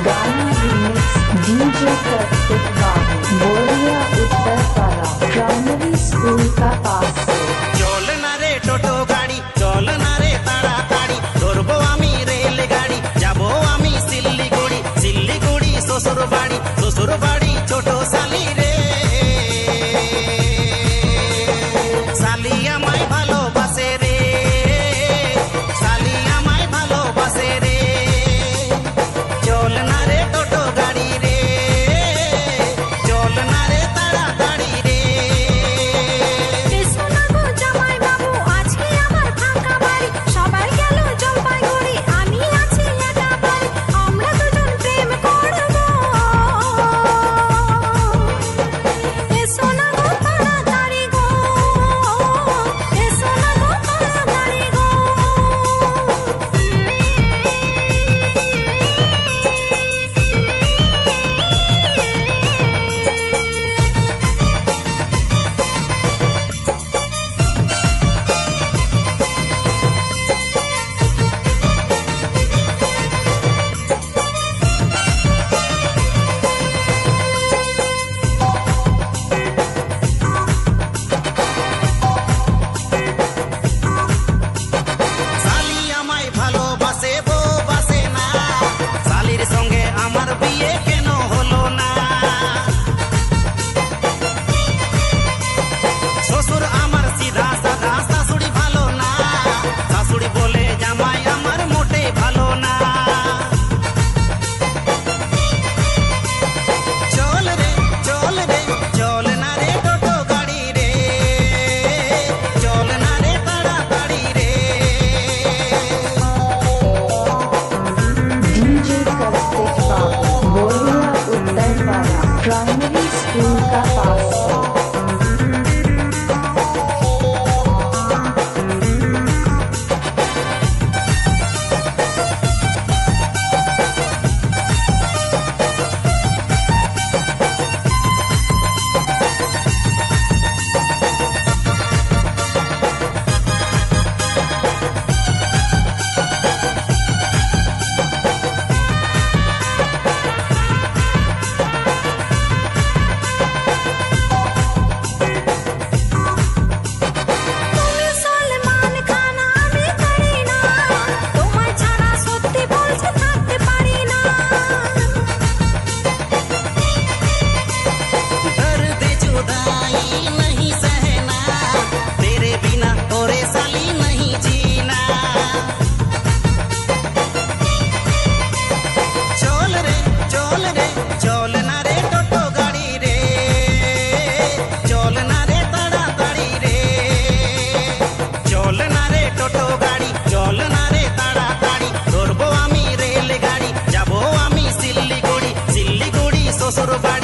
गाना remix DJ Kartik बाबू बोरिया Uttarpara primary school का पास से। चल ना रे टोटो गाड़ी चल ना रे ताड़ाताड़ी धरबो आमी रेल गाड़ी जाबो आमी सिल्लीगुड़ी सिल्लीगुड़ी শ্বশুর বাড়ি ছোট শালি রে শালি আমায় ভালোবাসে রে শালি আমায় ভালোবাসে রে চল না রে টোটো গাড়ি রে চল না রে তাড়াতাড়ি রে এসো না গো জামাই বাবু আজকে আমার ফাঁকা বাড়ি সবাই গেল জলপাইগুড়ি আমি আছি একা বাড়ি আমরা দুজন প্রেম করব এসো না গো তাড়াতাড়ি গো এসো না গো তাড়াতাড়ি গো শালি আমায় ভালোবাসে বউ বাসে না শালির সঙ্গে আমার বিয়ে কেন হলো না শ্বশুর আমার সিধা সাদা শাশুড়ি ভালো না শাশুড়ি বলে জামাই আমার মোটে ভালো না চল রে চল না রে টোটো গাড়ি রে চল না রে তাড়াতাড়ি রে डीजे कार्तिक बाबू बोरिया उत्तरपाड़ा प्राइमरी स्कूल का पास से। তুমি সলমান খান আমি করি না তোমায় ছাড়া সত্যি বলছি থাকতে পারি না दर्द जुदाई नहीं सहना तेरे बिना तोरे साली नहीं जीना चल ना रे टोटो गाड़ी रे चल ना रे ताड़ाताड़ी रे चल ना रे टोटो गाड़ी चल ना रे ताड़ाताड़ी धरबो आमी रेल गाड़ी जाबो आमी सिल्लीगुड़ी শ্বশুর বাড়ি